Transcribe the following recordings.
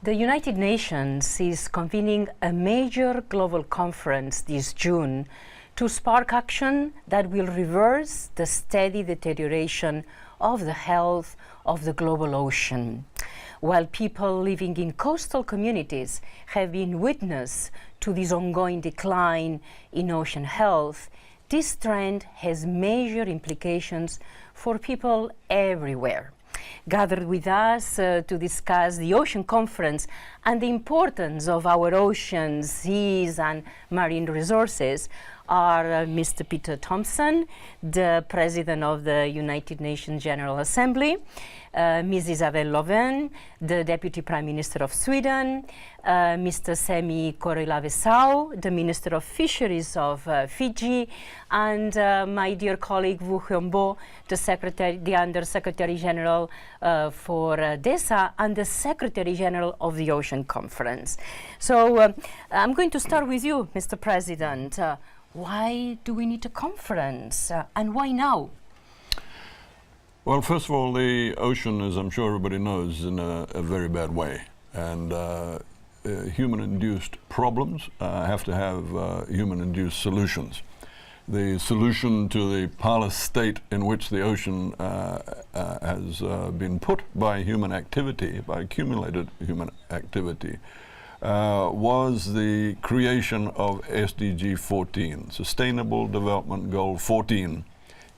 The United Nations is convening a major global conference this June to spark action that will reverse the steady deterioration of the health of the global ocean. While people living in coastal communities have been witness to this ongoing decline in ocean health, this trend has major implications for people everywhere. Gathered with us to discuss the Ocean Conference and the importance of our oceans, seas and marine resources are Mr. Peter Thomson, the President of the United Nations General Assembly, Ms. Isabel Lövin, the Deputy Prime Minister of Sweden, Mr. Semi Korylava-Sau, the Minister of Fisheries of Fiji, and my dear colleague Vu Hyun Bo, the Under Secretary General for DESA and the Secretary General of the Ocean Conference. So I'm going to start with you, Mr. President. Why do we need a conference and why now? Well, first of all, the ocean, as I'm sure everybody knows, is in a very bad way. And human-induced problems have to have human-induced solutions. The solution to the parlous state in which the ocean has been put by human activity, by accumulated human activity, was the creation of SDG 14, Sustainable Development Goal 14,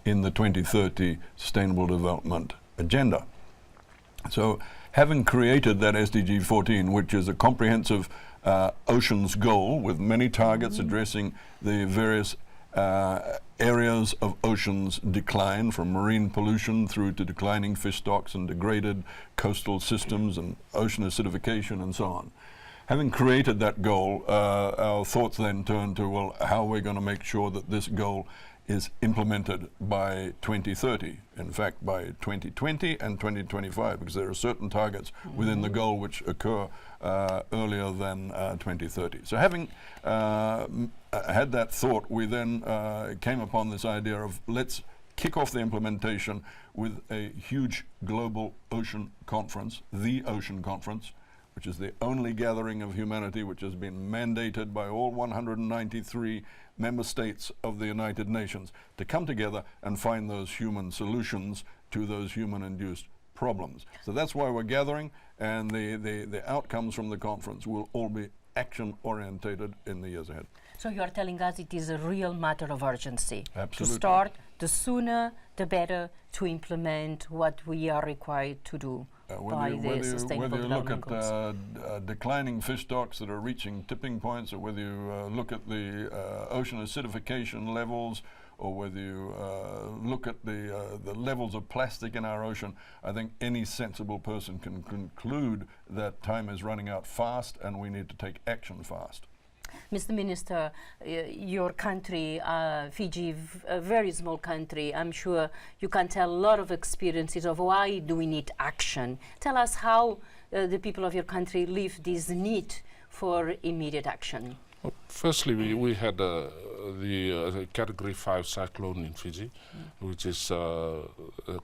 in the 2030 Sustainable Development Agenda. So having created that SDG 14, which is a comprehensive oceans goal with many targets addressing the various areas of oceans decline, from marine pollution through to declining fish stocks and degraded coastal systems and ocean acidification and so on. Having created that goal, our thoughts then turned to, well, how are we going to make sure that this goal is implemented by 2030, in fact by 2020 and 2025, because there are certain targets within the goal which occur earlier than 2030. So having had that thought, we then came upon this idea of let's kick off the implementation with a huge global ocean conference, the Ocean Conference, which is the only gathering of humanity which has been mandated by all 193 member states of the United Nations to come together and find those human solutions to those human-induced problems. So that's why we're gathering, and the outcomes from the conference will all be action-orientated in the years ahead. So you are telling us it is a real matter of urgency. Absolutely. To start, the sooner, the better to implement what we are required to do. Whether you look at declining fish stocks that are reaching tipping points, or whether you look at the ocean acidification levels, or whether you look at the levels of plastic in our ocean, I think any sensible person can conclude that time is running out fast and we need to take action fast. Mr. Minister, your country, Fiji, a very small country, I'm sure you can tell a lot of experiences of why do we need action. Tell us how the people of your country live this need for immediate action. Well, firstly, we had the Category 5 cyclone in Fiji, which is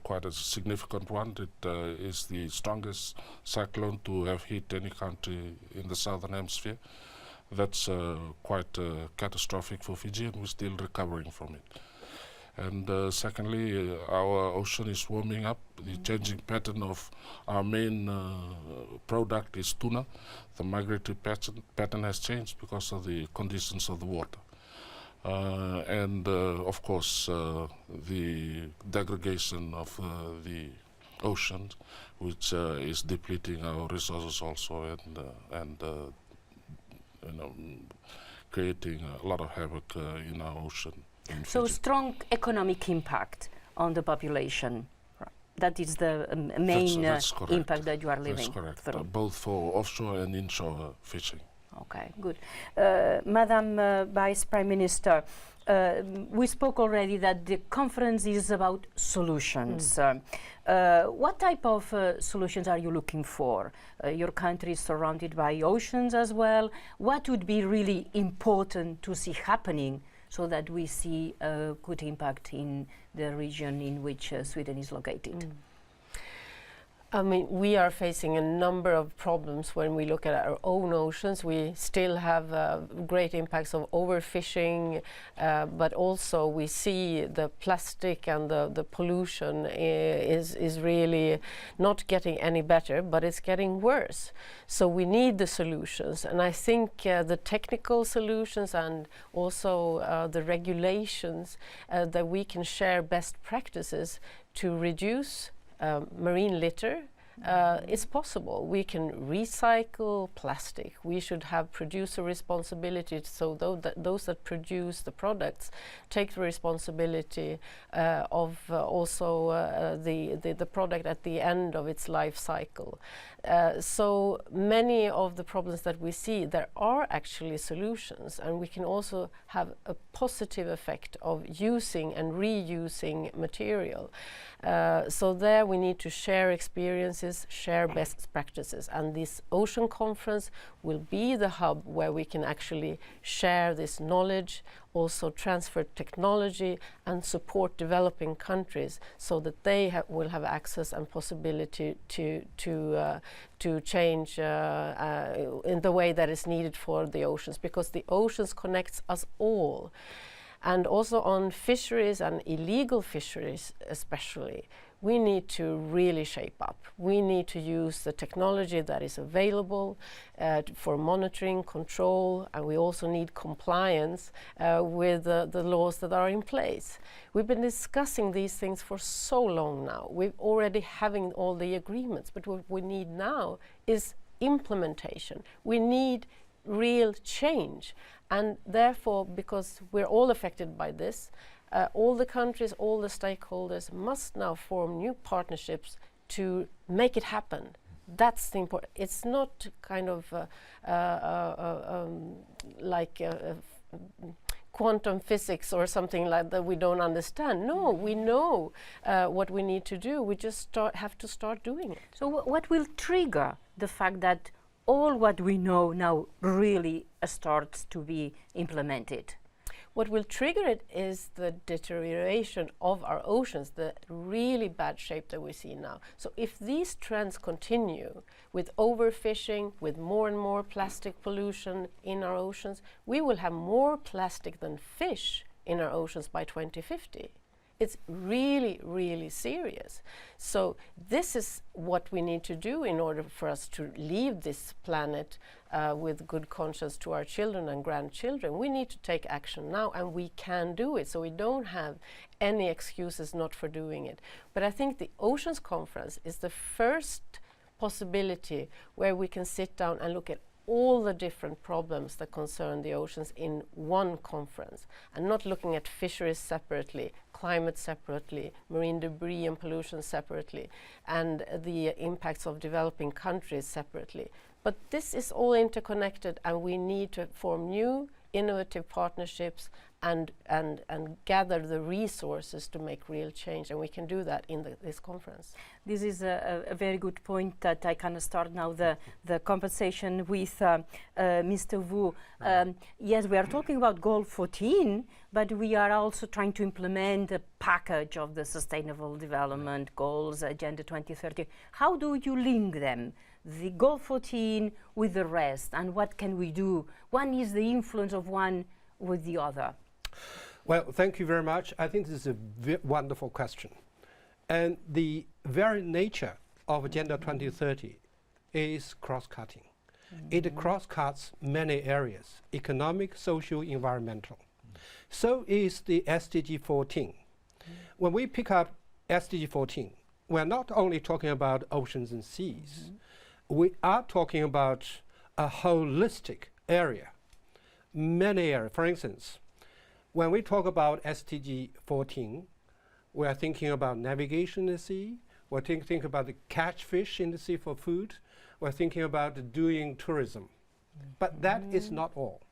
quite a significant one. It is the strongest cyclone to have hit any country in the southern hemisphere. That's quite catastrophic for Fiji, and we're still recovering from it. And secondly, our ocean is warming up. The changing pattern of our main product is tuna. The migratory pattern has changed because of the conditions of the water. And of course, the degradation of the oceans, which is depleting our resources also, and creating a lot of havoc in our ocean. So strong economic impact on the population. That is the main impact that you are living through. That's correct, both for offshore and inshore fishing. Okay, good. Madam Vice Prime Minister, we spoke already that the conference is about solutions. What type of solutions are you looking for? Your country is surrounded by oceans as well. What would be really important to see happening so that we see a good impact in the region in which Sweden is located? I mean, we are facing a number of problems when we look at our own oceans. We still have great impacts of overfishing, but also we see the plastic and the pollution is really not getting any better, but it's getting worse. So we need the solutions, and I think the technical solutions and also the regulations that we can share best practices to reduce marine litter. It's possible. We can recycle plastic. We should have producer responsibility, so those that produce the products take the responsibility of also the product at the end of its life cycle. So many of the problems that we see, there are actually solutions, and we can also have a positive effect of using and reusing material. So there we need to share experiences, share best practices, and this Ocean Conference will be the hub where we can actually share this knowledge, also transfer technology and support developing countries so that they will have access and possibility to change in the way that is needed for the oceans, because the oceans connects us all. And also on fisheries and illegal fisheries especially, we need to really shape up. We need to use the technology that is available for monitoring, control, and we also need compliance with the laws that are in place. We've been discussing these things for so long now. We're already having all the agreements, but what we need now is implementation. We need real change. And therefore, because we're all affected by this, all the countries, all the stakeholders must now form new partnerships to make it happen. That's the important. It's not kind of like quantum physics or something like that we don't understand. No, we know what we need to do. We just have to start doing it. So what will trigger the fact that all what we know now really starts to be implemented? What will trigger it is the deterioration of our oceans, the really bad shape that we see now. So if these trends continue with overfishing, with more and more plastic pollution in our oceans, we will have more plastic than fish in our oceans by 2050. It's really, really serious. So this is what we need to do in order for us to leave this planet with good conscience to our children and grandchildren. We need to take action now, and we can do it. So we don't have any excuses not for doing it. But I think the Oceans Conference is the first possibility where we can sit down and look at all the different problems that concern the oceans in one conference, and not looking at fisheries separately, climate separately, marine debris and pollution separately, and the impacts of developing countries separately. But this is all interconnected, and we need to form new innovative partnerships and gather the resources to make real change, and we can do that in this conference. This is a very good point that I can start now the conversation with Mr. Wu. Yes, we are talking about Goal 14, but we are also trying to implement a package of the Sustainable Development Goals, Agenda 2030. How do you link them, the Goal 14 with the rest, and what can we do? One is the influence of one with the other. Well, thank you very much. I think this is a wonderful question. And the very nature of Agenda 2030 is cross-cutting. It cross-cuts many areas: economic, social, environmental. So is the SDG 14. When we pick up SDG 14, we're not only talking about oceans and seas. We are talking about a holistic area, many areas. For instance, when we talk about SDG 14, we are thinking about navigation in the sea. We're thinking about the catch fish in the sea for food. We're thinking about doing tourism. But that is not all.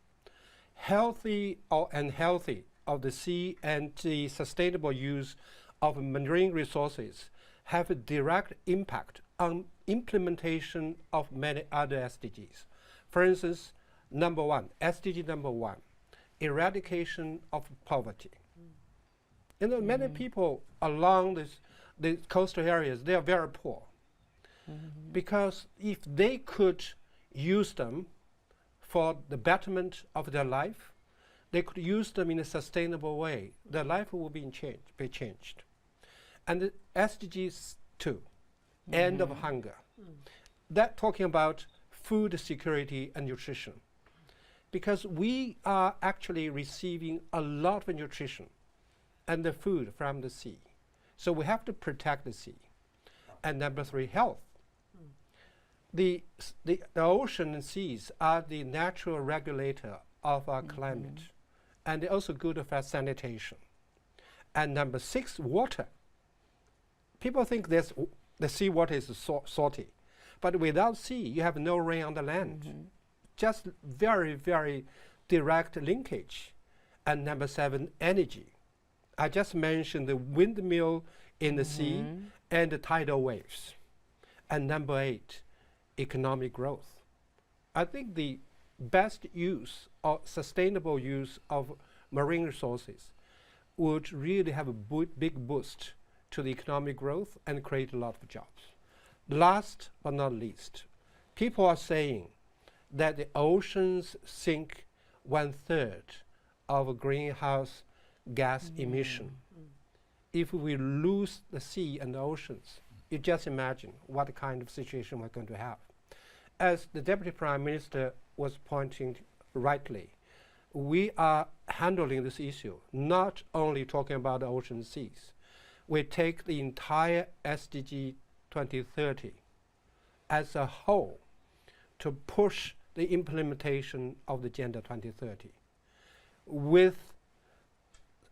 Healthy or unhealthy of the sea and the sustainable use of marine resources have a direct impact on implementation of many other SDGs. For instance, number one, SDG number one, eradication of poverty. You know, many people along the coastal areas, they are very poor. because if they could use them for the betterment of their life, they could use them in a sustainable way, their life will be changed. And the SDGs 2, end of hunger, that talking about food security and nutrition. Because we are actually receiving a lot of nutrition and the food from the sea. So we have to protect the sea. And number 3, health. The ocean and seas are the natural regulator of our climate, and they're also good for sanitation. And number 6, water. People think the seawater is salty, but without sea, you have no rain on the land. Just very, very direct linkage. And number 7, energy. I just mentioned the windmill in the sea and the tidal waves. And number 8, economic growth. I think the best use or sustainable use of marine resources would really have a big boost to the economic growth and create a lot of jobs. Last but not least, people are saying that the oceans sink 1/3 of greenhouse gas emission. If we lose the sea and the oceans, you just imagine what kind of situation we're going to have. As the Deputy Prime Minister was pointing rightly, we are handling this issue, not only talking about the ocean and seas. We take the entire SDG 2030 as a whole to push the implementation of the Agenda 2030, with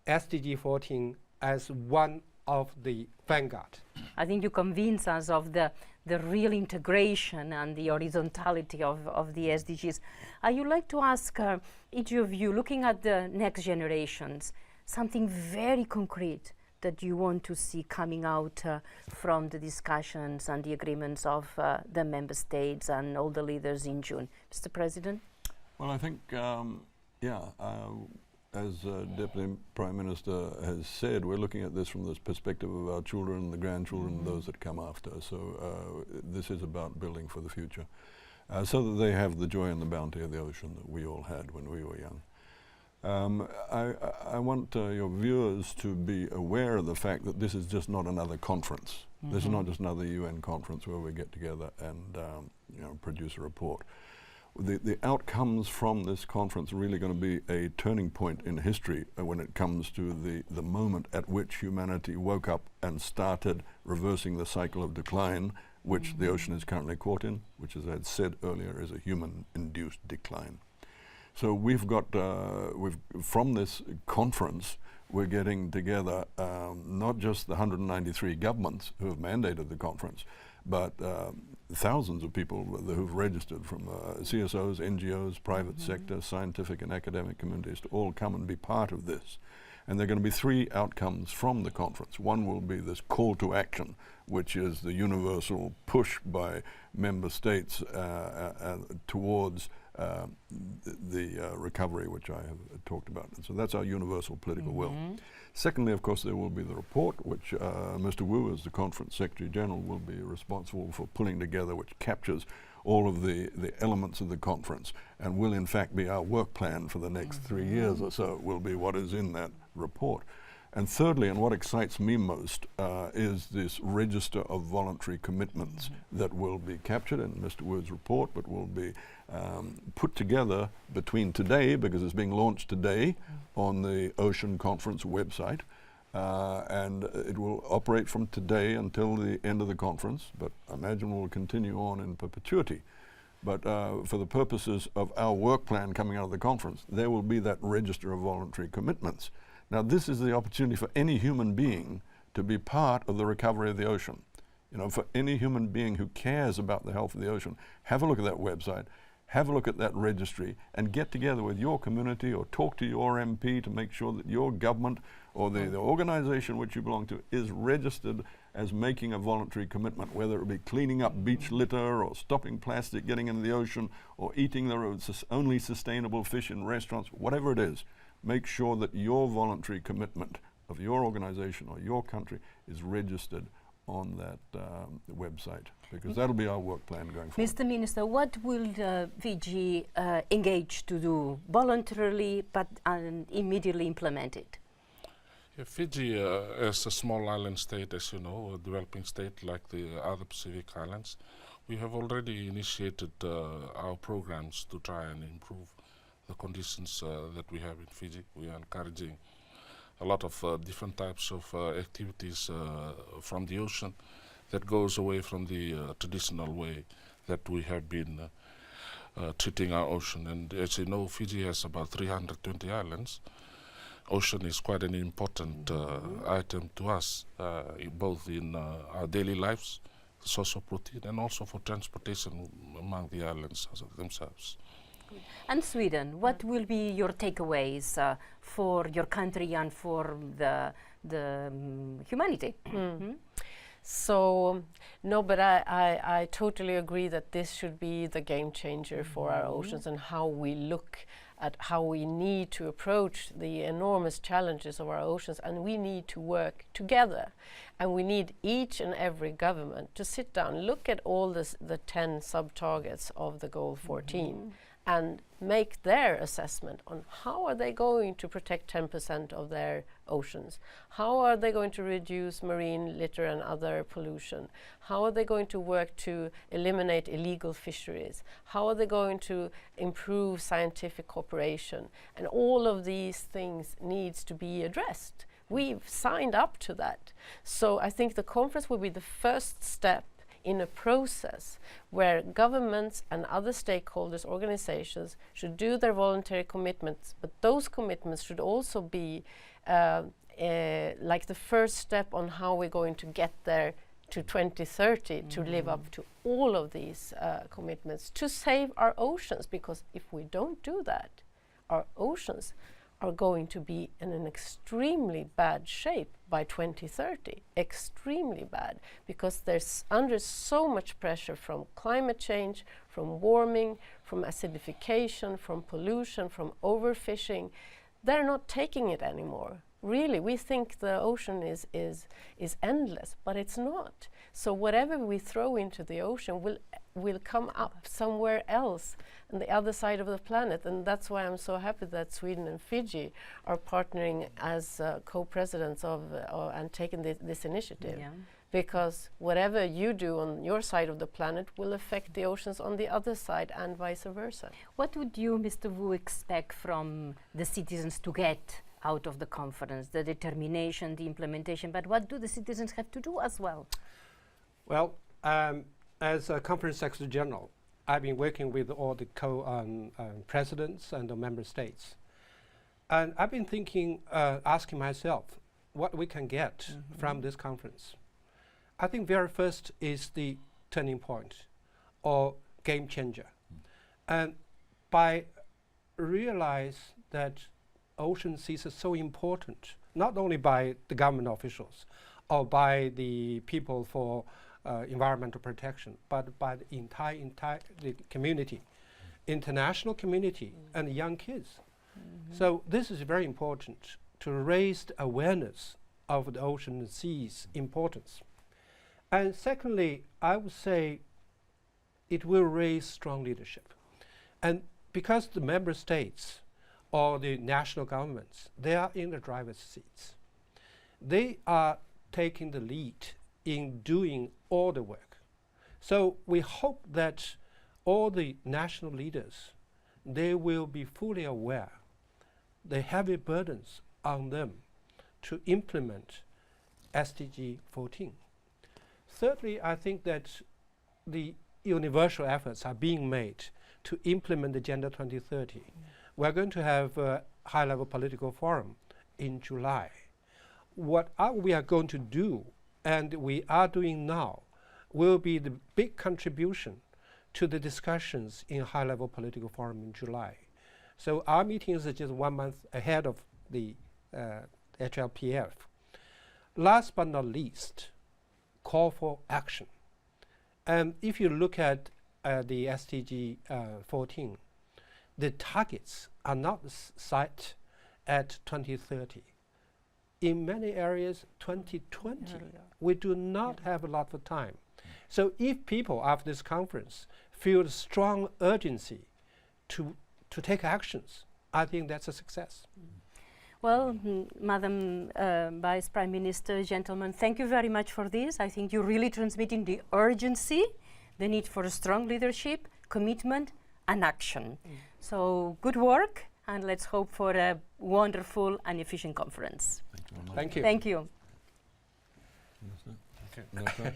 SDG 14 as one of the vanguard. I think you convince us of the real integration and the horizontality of the SDGs. I would like to ask each of you, looking at the next generations, something very concrete that you want to see coming out from the discussions and the agreements of the member states and all the leaders in June. Mr. President? Well, I think, as Deputy Prime Minister has said, we're looking at this from this perspective of our children, the grandchildren, and those that come after. So this is about building for the future, so that they have the joy and the bounty of the ocean that we all had when we were young. I want your viewers to be aware of the fact that this is just not another conference. This is not just another UN conference where we get together and produce a report. The outcomes from this conference are really going to be a turning point in history when it comes to the moment at which humanity woke up and started reversing the cycle of decline, which the ocean is currently caught in, which, as I had said earlier, is a human-induced decline. So we've got, from this conference, we're getting together not just the 193 governments who have mandated the conference, but thousands of people who've registered from CSOs, NGOs, private sector, scientific and academic communities to all come and be part of this. And there are going to be 3 outcomes from the conference. One will be this call to action, which is the universal push by member states towards the recovery, which I have talked about. And so that's our universal political will. Secondly, of course, there will be the report, which Mr. Wu, as the Conference Secretary General, will be responsible for pulling together, which captures all of the elements of the conference and will in fact be our work plan for the next 3 years or so, will be what is in that report. And thirdly, and what excites me most, is this register of voluntary commitments that will be captured in Mr. Wu's report, but will be put together between today, because it's being launched today on the Ocean Conference website, and it will operate from today until the end of the conference, but I imagine will continue on in perpetuity. But for the purposes of our work plan coming out of the conference, there will be that register of voluntary commitments. Now, this is the opportunity for any human being to be part of the recovery of the ocean. For any human being who cares about the health of the ocean, have a look at that website, have a look at that registry, and get together with your community or talk to your MP to make sure that your government or the organization which you belong to is registered as making a voluntary commitment, whether it be cleaning up beach litter or stopping plastic getting into the ocean or eating the only sustainable fish in restaurants, whatever it is. Make sure that your voluntary commitment of your organization or your country is registered on that website, because that'll be our work plan going forward. Mr. Minister, what will Fiji engage to do voluntarily but immediately implement it? Yeah, Fiji, as a small island state, as you know, a developing state like the other Pacific islands, we have already initiated our programs to try and improve the conditions that we have in Fiji. We are encouraging a lot of different types of activities from the ocean that goes away from the traditional way that we have been treating our ocean. And as you know, Fiji has about 320 islands. Ocean is quite an important item to us, both in our daily lives, source of protein, and also for transportation among the islands themselves. And Sweden, what will be your takeaways for your country and for the humanity? So, no, but I totally agree that this should be the game changer for our oceans and how we look at how we need to approach the enormous challenges of our oceans, and we need to work together. And we need each and every government to sit down, look at all the 10 sub-targets of the Goal 14 and make their assessment on how are they going to protect 10% of their oceans, how are they going to reduce marine litter and other pollution, how are they going to work to eliminate illegal fisheries, how are they going to improve scientific cooperation, and all of these things needs to be addressed. We've signed up to that. So I think the conference will be the first step in a process where governments and other stakeholders, organizations should do their voluntary commitments, but those commitments should also be like the first step on how we're going to get there to 2030 to live up to all of these commitments to save our oceans, because if we don't do that, our oceans are going to be in an extremely bad shape by 2030, extremely bad, because they're under so much pressure from climate change, from warming, from acidification, from pollution, from overfishing. They're not taking it anymore. Really, we think the ocean is endless, but it's not. So whatever we throw into the ocean will come up somewhere else on the other side of the planet, and that's why I'm so happy that Sweden and Fiji are partnering as co-presidents of and taking this initiative. Yeah. Because whatever you do on your side of the planet will affect the oceans on the other side, and vice versa. What would you, Mr. Wu, expect from the citizens to get out of the conference? The determination, the implementation, but what do the citizens have to do as well? Well, as a Conference Secretary General, I've been working with all the presidents and the member states. And I've been thinking, asking myself, what we can get from this conference. I think very first is the turning point or game changer. And by realize that ocean seas are so important, not only by the government officials or by the people for environmental protection, but by the entire the community, international community, and young kids. So this is very important to raise the awareness of the ocean and seas' importance. And secondly, I would say it will raise strong leadership. And because the member states or the national governments, they are in the driver's seats. They are taking the lead in doing all the work. So we hope that all the national leaders, they will be fully aware the heavy burdens on them to implement SDG 14. Thirdly, I think that the universal efforts are being made to implement Agenda 2030. We're going to have a high-level political forum in July. What we are going to do, and we are doing now, will be the big contribution to the discussions in high-level political forum in July. So our meetings are just 1 month ahead of the HLPF. Last but not least, call for action. And if you look at the SDG 14, the targets are not set at 2030. In many areas, 2020. We do not have a lot of time. So if people after this conference feel a strong urgency to take actions, I think that's a success. Well, Madam Vice Prime Minister, gentlemen, thank you very much for this. I think you're really transmitting the urgency, the need for a strong leadership, commitment, and action. So good work, and let's hope for a wonderful and efficient conference. Thank you. Thank you. Okay.